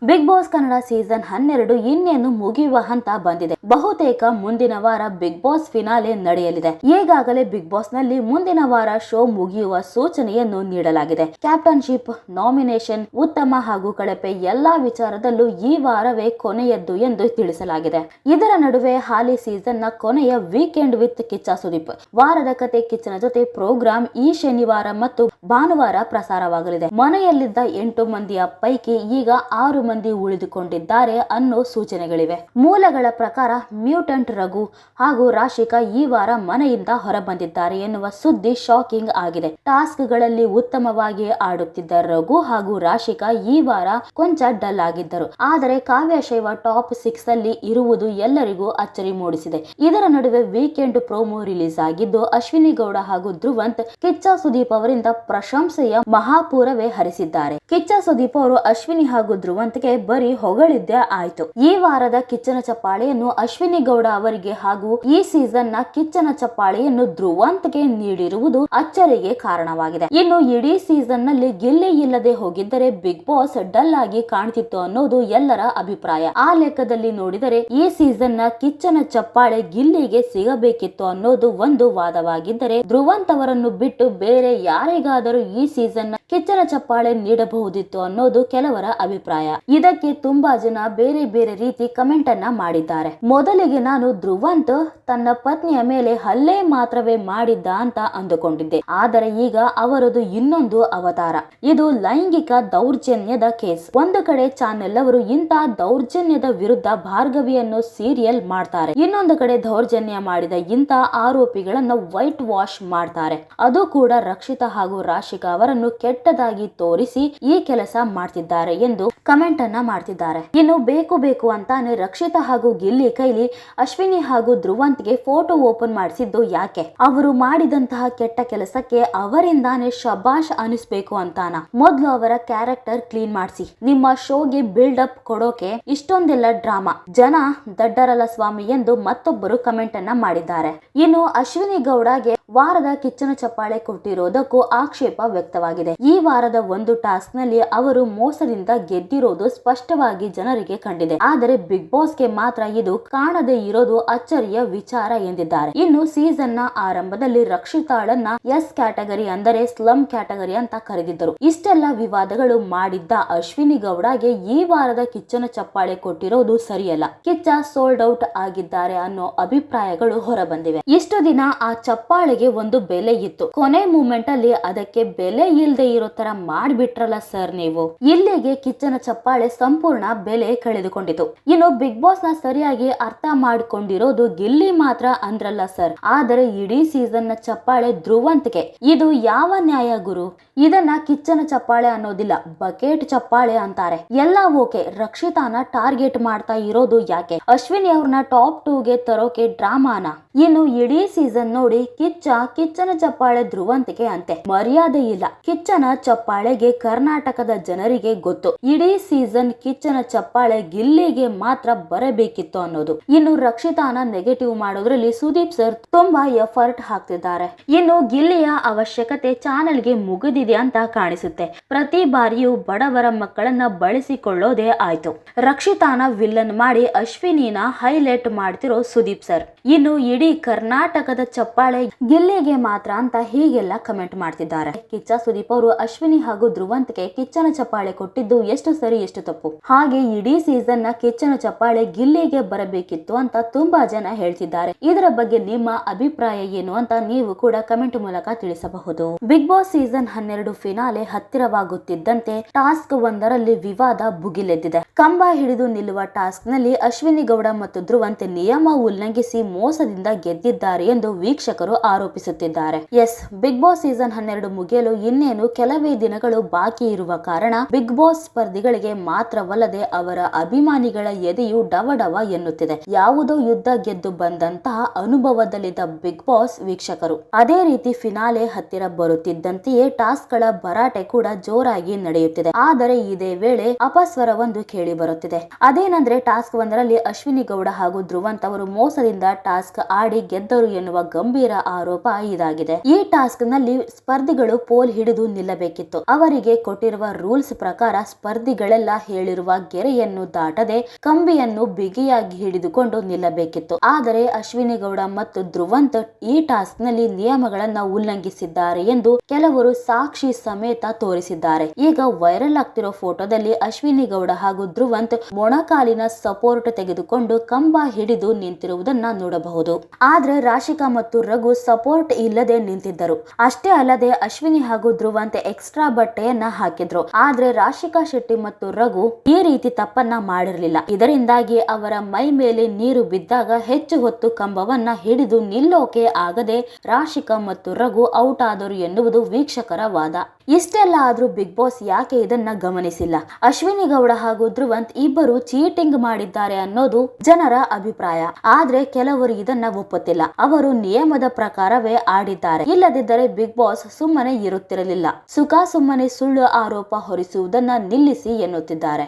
Big boss Kannada season 12 ಇನ್ನೇನು ಮುಗಿಯುವ ಹಂತ ಬಂದಿದೆ. ಬಹುತೇಕ ಮುಂದಿನ ವಾರ ಬಿಗ್ ಬಾಸ್ ಫಿನಾಲೆ ನಡೆಯಲಿದೆ. ಈಗಾಗಲೇ ಬಿಗ್ ಬಾಸ್ ನಲ್ಲಿ ಮುಂದಿನ ವಾರ ಶೋ ಮುಗಿಯುವ ಸೂಚನೆಯನ್ನು ನೀಡಲಾಗಿದೆ. ಕ್ಯಾಪ್ಟನ್ಶಿಪ್, ನಾಮಿನೇಷನ್, ಉತ್ತಮ ಹಾಗೂ ಕಳಪೆ ಎಲ್ಲಾ ವಿಚಾರದಲ್ಲೂ ಈ ವಾರವೇ ಕೊನೆಯದ್ದು ಎಂದು ತಿಳಿಸಲಾಗಿದೆ. ಇದರ ನಡುವೆ ಹಾಲಿ ಸೀಸನ್ ನ ಕೊನೆಯ ವೀಕೆಂಡ್ ವಿತ್ ಕಿಚ್ಚ ಸುದೀಪ್ ವಾರದ ಕತೆ ಕಿಚ್ಚನ ಜೊತೆ ಪ್ರೋಗ್ರಾಂ ಈ ಶನಿವಾರ ಮತ್ತು ಭಾನುವಾರ ಪ್ರಸಾರವಾಗಲಿದೆ. ಮನೆಯಲ್ಲಿದ್ದ 8 ಮಂದಿಯ ಪೈಕಿ ಈಗ 6 ಮಂದಿ ಉಳಿದುಕೊಂಡಿದ್ದಾರೆ ಅನ್ನೋ ಸೂಚನೆಗಳಿವೆ. ಮೂಲಗಳ ಪ್ರಕಾರ ಮ್ಯೂಟೆಂಟ್ ರಘು ಹಾಗೂ ರಾಶಿಕಾ ಈ ವಾರ ಮನೆಯಿಂದ ಹೊರಬಂದಿದ್ದಾರೆ ಎನ್ನುವ ಸುದ್ದಿ ಶಾಕಿಂಗ್ ಆಗಿದೆ. ಟಾಸ್ಕ್ ಗಳಲ್ಲಿ ಉತ್ತಮವಾಗಿ ಆಡುತ್ತಿದ್ದ ರಘು ಹಾಗೂ ರಾಶಿಕಾ ಈ ವಾರ ಕೊಂಚ ಡಲ್ ಆಗಿದ್ದರು. ಆದರೆ ಕಾವ್ಯ ಶೈವ ಟಾಪ್ 6 ಅಲ್ಲಿ ಇರುವುದು ಎಲ್ಲರಿಗೂ ಅಚ್ಚರಿ ಮೂಡಿಸಿದೆ. ಇದರ ನಡುವೆ ವೀಕೆಂಡ್ ಪ್ರೋಮೋ ರಿಲೀಸ್ ಆಗಿದ್ದು ಅಶ್ವಿನಿ ಗೌಡ ಹಾಗೂ ಧ್ರುವಂತ್ ಕಿಚ್ಚ ಸುದೀಪ್ ಅವರಿಂದ ಪ್ರಶಂಸೆಯ ಮಹಾಪೂರವೇ ಹರಿಸಿದ್ದಾರೆ. ಕಿಚ್ಚ ಸುದೀಪ್ ಅವರು ಅಶ್ವಿನಿ ಹಾಗೂ ಧ್ರುವಂತ್ಗೆ ಬರೀ ಹೊಗಳಿದ್ದೇ ಆಯ್ತು. ಈ ವಾರದ ಕಿಚ್ಚನ ಚಪ್ಪಾಳೆಯನ್ನು ಅಶ್ವಿನಿ ಗೌಡ ಅವರಿಗೆ ಹಾಗೂ ಈ ಸೀಸನ್ ನ ಕಿಚ್ಚನ ಚಪ್ಪಾಳೆಯನ್ನು ಧ್ರುವಂತ್ಗೆ ನೀಡಿರುವುದು ಅಚ್ಚರಿಗೆ ಕಾರಣವಾಗಿದೆ. ಇನ್ನು ಇಡೀ ಸೀಸನ್ ನಲ್ಲಿ ಗಿಲ್ಲಿ ಇಲ್ಲದೆ ಹೋಗಿದ್ದರೆ ಬಿಗ್ ಬಾಸ್ ಡಲ್ ಆಗಿ ಕಾಣ್ತಿತ್ತು ಅನ್ನೋದು ಎಲ್ಲರ ಅಭಿಪ್ರಾಯ. ಆ ಲೆಕ್ಕದಲ್ಲಿ ನೋಡಿದರೆ ಈ ಸೀಸನ್ ನ ಕಿಚ್ಚನ ಚಪ್ಪಾಳೆ ಗಿಲ್ಲಿಗೆ ಸಿಗಬೇಕಿತ್ತು ಅನ್ನೋದು ಒಂದು ವಾದವಾಗಿದ್ದರೆ, ಧ್ರುವಂತ್ ಅವರನ್ನು ಬಿಟ್ಟು ಬೇರೆ ಯಾರಿಗಾದರೂ ಈ ಸೀಸನ್ ನ ಕಿಚ್ಚನ ಚಪ್ಪಾಳೆ ನೀಡಬಹುದಿತ್ತು ಅನ್ನೋದು ಕೆಲವರ ಅಭಿಪ್ರಾಯ. ಇದಕ್ಕೆ ತುಂಬಾ ಜನ ಬೇರೆ ಬೇರೆ ರೀತಿ ಕಮೆಂಟ್ ಅನ್ನ ಮಾಡಿದ್ದಾರೆ. ಮೊದಲಿಗೆ ನಾನು ಧ್ರುವಂತ್ ತನ್ನ ಪತ್ನಿಯ ಮೇಲೆ ಹಲ್ಲೆ ಮಾತ್ರವೇ ಮಾಡಿದ್ದ ಅಂತ ಅಂದುಕೊಂಡಿದ್ದೆ. ಆದರೆ ಈಗ ಅವರದು ಇನ್ನೊಂದು ಅವತಾರ. ಇದು ಲೈಂಗಿಕ ದೌರ್ಜನ್ಯದ ಕೇಸ್. ಒಂದು ಕಡೆ ಚಾನೆಲ್ ಅವರು ಇಂಥ ದೌರ್ಜನ್ಯದ ವಿರುದ್ಧ ಭಾರ್ಗವಿಯನ್ನು ಸೀರಿಯಲ್ ಮಾಡ್ತಾರೆ, ಇನ್ನೊಂದು ಕಡೆ ದೌರ್ಜನ್ಯ ಮಾಡಿದ ಇಂಥ ಆರೋಪಿಗಳನ್ನು ವೈಟ್ ವಾಶ್ ಮಾಡ್ತಾರೆ. ಅದು ಕೂಡ ರಕ್ಷಿತಾ ಹಾಗೂ ರಾಶಿಕಾ ಅವರನ್ನು ಕೆಟ್ಟದಾಗಿ ತೋರಿಸಿ ಈ ಕೆಲಸ ಮಾಡ್ತಿದ್ದಾರೆ ಎಂದು ಕಮೆಂಟ್ ಅನ್ನ ಮಾಡ್ತಿದ್ದಾರೆ. ಇನ್ನು ಬೇಕು ಅಂತಾನೆ ರಕ್ಷಿತಾ ಹಾಗೂ ಗಿಲ್ಲಿ ಕೈಲಿ ಅಶ್ವಿನಿ ಹಾಗೂ ಧ್ರುವಂತ್ಗೆ ಫೋಟೋ ಓಪನ್ ಮಾಡಿಸಿದ್ದು ಯಾಕೆ? ಅವರು ಮಾಡಿದಂತಹ ಕೆಟ್ಟ ಕೆಲಸಕ್ಕೆ ಅವರಿಂದಾನೆ ಶಬಾಷ್ ಅನಿಸ್ಬೇಕು ಅಂತಾನ? ಮೊದ್ಲು ಅವರ ಕ್ಯಾರೆಕ್ಟರ್ ಕ್ಲೀನ್ ಮಾಡಿಸಿ. ನಿಮ್ಮ ಶೋಗೆ ಬಿಲ್ಡ್ ಅಪ್ ಕೊಡೋಕೆ ಇಷ್ಟೊಂದೆಲ್ಲ ಡ್ರಾಮಾ. ಜನ ದಡ್ಡರಲ್ಲ ಸ್ವಾಮಿ ಎಂದು ಮತ್ತೊಬ್ಬರು ಕಮೆಂಟ್ ಅನ್ನ ಮಾಡಿದ್ದಾರೆ. ಇನ್ನು ಅಶ್ವಿನಿ ಗೌಡಗೆ ವಾರದ ಕಿಚ್ಚನ ಚಪ್ಪಾಳೆ ಕೊಟ್ಟಿರೋದಕ್ಕೂ ಆಕ್ಷೇಪ ವ್ಯಕ್ತವಾಗಿದೆ. ಈ ವಾರದ ಒಂದು ಟಾಸ್ಕ್ ನಲ್ಲಿ ಅವರು ಮೋಸದಿಂದ ಗೆದ್ದಿರೋದು ಸ್ಪಷ್ಟವಾಗಿ ಜನರಿಗೆ ಕಂಡಿದೆ. ಆದರೆ ಬಿಗ್ ಬಾಸ್ ಗೆ ಮಾತ್ರ ಇದು ಕಾಣದೇ ಇರೋದು ಅಚ್ಚರಿಯ ವಿಚಾರ ಎಂದಿದ್ದಾರೆ. ಇನ್ನು ಸೀಸನ್ ನ ಆರಂಭದಲ್ಲಿ ರಕ್ಷಿತಾಳನ್ನ ಎಸ್ ಕ್ಯಾಟಗರಿ ಅಂದರೆ ಸ್ಲಮ್ ಕ್ಯಾಟಗರಿ ಅಂತ ಕರೆದಿದ್ದರು. ಇಷ್ಟೆಲ್ಲ ವಿವಾದಗಳು ಮಾಡಿದ್ದ ಅಶ್ವಿನಿ ಗೌಡಗೆ ಈ ವಾರದ ಕಿಚ್ಚನ ಚಪ್ಪಾಳೆ ಕೊಟ್ಟಿರೋದು ಸರಿಯಲ್ಲ. ಕಿಚ್ಚ ಸೋಲ್ಡ್ ಔಟ್ ಆಗಿದ್ದಾರೆ ಅನ್ನೋ ಅಭಿಪ್ರಾಯಗಳು ಹೊರಬಂದಿವೆ. ಇಷ್ಟು ದಿನ ಆ ಚಪ್ಪಾಳೆಗೆ ಒಂದು ಬೆಲೆ ಇತ್ತು. ಕೊನೆ ಮೂಮೆಂಟ್ ಅಲ್ಲಿ ಅದಕ್ಕೆ ಬೆಲೆ ಇಲ್ಲದೆ ಇರೋ ತರ ಮಾಡ್ಬಿಟ್ರಲ್ಲ ಸರ್ ನೀವು. ಇಲ್ಲಿಗೆ ಕಿಚ್ಚನ ಚಪ್ಪಾಳೆ ಸಂಪೂರ್ಣ ಬೆಲೆ ಕಳೆದುಕೊಂಡಿತು. ಇನ್ನು ಬಿಗ್ ಬಾಸ್ ನ ಸರಿಯಾಗಿ ಅರ್ಥ ಮಾಡಿಕೊಂಡಿರೋದು ಗಿಲ್ಲಿ ಮಾತ್ರ ಅಂದ್ರಲ್ಲ ಸರ್. ಆದರೆ ಇಡೀ ಸೀಸನ್ ನ ಚಪ್ಪಾಳೆ ಧ್ರುವಂತ್ಗೆ. ಇದು ಯಾವ ನ್ಯಾಯ ಗುರು? ಇದನ್ನ ಕಿಚ್ಚನ ಚಪ್ಪಾಳೆ ಅನ್ನೋದಿಲ್ಲ, ಬಕೆಟ್ ಚಪ್ಪಾಳೆ ಅಂತಾರೆ. ಎಲ್ಲ ಓಕೆ, ರಕ್ಷಿತಾನ ಟಾರ್ಗೆಟ್ ಮಾಡ್ತಾ ಇರೋದು ಯಾಕೆ? ಅಶ್ವಿನಿ ಅವ್ರನ್ನ ಟಾಪ್ 2 ಗೆ ತರೋಕೆ ಡ್ರಾಮಾನ? ಇನ್ನು ಇಡೀ ಸೀಸನ್ ನೋಡಿ ಕಿಚ್ಚನ ಚಪ್ಪಾಳೆ ಧ್ರುವಂತ್ಗೆ ಅಂತೆ. ಮರ್ಯಾದೆ ಇಲ್ಲ. ಕಿಚ್ಚನ ಚಪ್ಪಾಳೆಗೆ ಕರ್ನಾಟಕದ ಜನರಿಗೆ ಗೊತ್ತು. ಇಡೀ ಸೀಸನ್ ಕಿಚ್ಚನ ಚಪ್ಪಾಳೆ ಗಿಲ್ಲಿಗೆ ಮಾತ್ರ ಬರಬೇಕಿತ್ತು ಅನ್ನೋದು. ಇನ್ನು ರಕ್ಷಿತಾನ ನೆಗೆಟಿವ್ ಮಾಡೋದ್ರಲ್ಲಿ ಸುದೀಪ್ ಸರ್ ತುಂಬಾ ಎಫರ್ಟ್ ಹಾಕ್ತಿದ್ದಾರೆ. ಇನ್ನು ಗಿಲ್ಲಿಯ ಅವಶ್ಯಕತೆ ಚಾನೆಲ್ಗೆ ಮುಗಿದಿದೆ ಅಂತ ಕಾಣಿಸುತ್ತೆ. ಪ್ರತಿ ಬಾರಿಯೂ ಬಡವರ ಮಕ್ಕಳನ್ನ ಬಳಸಿಕೊಳ್ಳೋದೇ ಆಯ್ತು. ರಕ್ಷಿತಾನ ವಿಲ್ಲನ್ ಮಾಡಿ ಅಶ್ವಿನಿನ ಹೈಲೈಟ್ ಮಾಡ್ತಿರೋ ಸುದೀಪ್ ಸರ್. ಇನ್ನು ಇಡೀ ಕರ್ನಾಟಕದ ಚಪ್ಪಾಳೆ ಗಿಲ್ಲಿಗೆ ಮಾತ್ರ ಅಂತ ಹೀಗೆಲ್ಲ ಕಮೆಂಟ್ ಮಾಡ್ತಿದ್ದಾರೆ. ಕಿಚ್ಚ ಸುದೀಪ್ ಅವರು ಅಶ್ವಿನಿ ಹಾಗೂ ಧ್ರುವಂತ್ಗೆ ಕಿಚ್ಚನ ಚಪ್ಪಾಳೆ ಕೊಟ್ಟಿದ್ದು ಎಷ್ಟು ಸರಿ ಎಷ್ಟು ತಪ್ಪು? ಹಾಗೆ ಇಡೀ ಸೀಸನ್ ನ ಕಿಚ್ಚನ ಚಪ್ಪಾಳೆ ಗಿಲ್ಲಿಗೆ ಬರಬೇಕಿತ್ತು ಅಂತ ತುಂಬಾ ಜನ ಹೇಳ್ತಿದ್ದಾರೆ. ಇದರ ಬಗ್ಗೆ ನಿಮ್ಮ ಅಭಿಪ್ರಾಯ ಏನು ಅಂತ ನೀವು ಕೂಡ ಕಮೆಂಟ್ ಮೂಲಕ ತಿಳಿಸಬಹುದು. ಬಿಗ್ ಬಾಸ್ ಸೀಸನ್ 12 ಫಿನಾಲೆ ಹತ್ತಿರವಾಗುತ್ತಿದ್ದಂತೆ ಟಾಸ್ಕ್ ಒಂದರಲ್ಲಿ ವಿವಾದ ಭುಗಿಲೆದ್ದಿದೆ. ಕಂಬ ಹಿಡಿದು ನಿಲ್ಲುವ ಟಾಸ್ಕ್ ನಲ್ಲಿ ಅಶ್ವಿನಿ ಗೌಡ ಮತ್ತು ಧ್ರುವಂತ್ ನಿಯಮ ಉಲ್ಲಂಘಿಸಿ ಮೋಸದಿಂದ ಗೆದ್ದಿದ್ದಾರೆ ಎಂದು ವೀಕ್ಷಕರು ಆರೋಪಿಸುತ್ತಿದ್ದಾರೆ. ಎಸ್, ಬಿಗ್ ಬಾಸ್ ಸೀಸನ್ 12 ಮುಗಿಯಲು ಇನ್ನೇನು ಕೆಲವೇ ದಿನಗಳು ಬಾಕಿ ಇರುವ ಕಾರಣ ಬಿಗ್ ಬಾಸ್ ಸ್ಪರ್ಧಿಗಳಿಗೆ ಮಾತ್ರವಲ್ಲದೆ ಅವರ ಅಭಿಮಾನಿಗಳ ಎದೆಯು ಡವಡವ ಎನ್ನುತ್ತಿದೆ. ಯಾವುದೋ ಯುದ್ಧ ಗೆದ್ದು ಬಂದಂತಹ ಅನುಭವದಲ್ಲಿದ್ದ ಬಿಗ್ ಬಾಸ್ ವೀಕ್ಷಕರು. ಅದೇ ರೀತಿ ಫಿನಾಲೆ ಹತ್ತಿರ ಬರುತ್ತಿದ್ದಂತೆಯೇ ಟಾಸ್ಕ್ ಗಳ ಭರಾಟೆ ಕೂಡ ಜೋರಾಗಿ ನಡೆಯುತ್ತಿದೆ. ಆದರೆ ಇದೇ ವೇಳೆ ಅಪಸ್ವರವೊಂದು ಕೇಳಿ ಕೇಳಿ ಬರುತ್ತಿದೆ. ಅದೇನಂದ್ರೆ ಟಾಸ್ಕ್ 1ರಲ್ಲಿ ಅಶ್ವಿನಿ ಗೌಡ ಹಾಗೂ ಧ್ರುವಂತ್ ಅವರು ಮೋಸದಿಂದ ಟಾಸ್ಕ್ ಆಡಿ ಗೆದ್ದರು ಎನ್ನುವ ಗಂಭೀರ ಆರೋಪ ಇದಾಗಿದೆ. ಈ ಟಾಸ್ಕ್ ನಲ್ಲಿ ಸ್ಪರ್ಧಿಗಳು ಪೋಲ್ ಹಿಡಿದು ನಿಲ್ಲಬೇಕಿತ್ತು. ಅವರಿಗೆ ಕೊಟ್ಟಿರುವ ರೂಲ್ಸ್ ಪ್ರಕಾರ ಸ್ಪರ್ಧಿಗಳೆಲ್ಲ ಹೇಳಿರುವ ಗೆರೆಯನ್ನು ದಾಟದೆ ಕಂಬಿಯನ್ನು ಬಿಗಿಯಾಗಿ ಹಿಡಿದುಕೊಂಡು ನಿಲ್ಲಬೇಕಿತ್ತು. ಆದರೆ ಅಶ್ವಿನಿ ಗೌಡ ಮತ್ತು ಧ್ರುವಂತ್ ಈ ಟಾಸ್ಕ್ ನಲ್ಲಿ ನಿಯಮಗಳನ್ನ ಉಲ್ಲಂಘಿಸಿದ್ದಾರೆ ಎಂದು ಕೆಲವರು ಸಾಕ್ಷಿ ಸಮೇತ ತೋರಿಸಿದ್ದಾರೆ. ಈಗ ವೈರಲ್ ಆಗ್ತಿರೋ ಫೋಟೋದಲ್ಲಿ ಅಶ್ವಿನಿ ಗೌಡ ಹಾಗೂ ಧ್ರುವಂತ್ ಮೊಣಕಾಲಿನ ಸಪೋರ್ಟ್ ತೆಗೆದುಕೊಂಡು ಕಂಬ ಹಿಡಿದು ನಿಂತಿರುವುದನ್ನ ನೋಡಬಹುದು. ಆದ್ರೆ ರಾಶಿಕಾ ಮತ್ತು ರಘು ಸಪೋರ್ಟ್ ಇಲ್ಲದೆ ನಿಂತಿದ್ದರು. ಅಷ್ಟೇ ಅಲ್ಲದೆ ಅಶ್ವಿನಿ ಹಾಗೂ ಧ್ರುವಂತ್ ಎಕ್ಸ್ಟ್ರಾ ಬಟ್ಟೆಯನ್ನ ಹಾಕಿದ್ರು. ಆದ್ರೆ ರಾಶಿಕಾ ಶೆಟ್ಟಿ ಮತ್ತು ರಘು ಈ ರೀತಿ ತಪ್ಪನ್ನ ಮಾಡಿರಲಿಲ್ಲ. ಇದರಿಂದಾಗಿ ಅವರ ಮೈ ಮೇಲೆ ನೀರು ಬಿದ್ದಾಗ ಹೆಚ್ಚು ಹೊತ್ತು ಕಂಬವನ್ನ ಹಿಡಿದು ನಿಲ್ಲೋಕೆ ಆಗದೆ ರಾಶಿಕಾ ಮತ್ತು ರಘು ಔಟ್ ಆದರು ಎನ್ನುವುದು ವೀಕ್ಷಕರ ವಾದ. ಇಷ್ಟೆಲ್ಲ ಆದ್ರೂ ಬಿಗ್ ಬಾಸ್ ಯಾಕೆ ಇದನ್ನ ಗಮನಿಸಿಲ್ಲ? ಅಶ್ವಿನಿ ಗೌಡ ಹಾಗೂ ಧ್ರುವಂತ್ ಇಬ್ಬರು ಚೀಟಿಂಗ್ ಮಾಡಿದ್ದಾರೆ ಅನ್ನೋದು ಜನರ ಅಭಿಪ್ರಾಯ. ಆದ್ರೆ ಕೆಲವರು ಇದನ್ನ ಒಪ್ಪುತ್ತಿಲ್ಲ. ಅವರು ನಿಯಮದ ಪ್ರಕಾರವೇ ಆಡಿದ್ದಾರೆ. ಇಲ್ಲದಿದ್ದರೆ ಬಿಗ್ ಬಾಸ್ ಸುಮ್ಮನೆ ಇರುತ್ತಿರಲಿಲ್ಲ. ಸುಮ್ಮನೆ ಸುಳ್ಳು ಆರೋಪ ಹೊರಿಸುವುದನ್ನ ನಿಲ್ಲಿಸಿ ಎನ್ನುತ್ತಿದ್ದಾರೆ.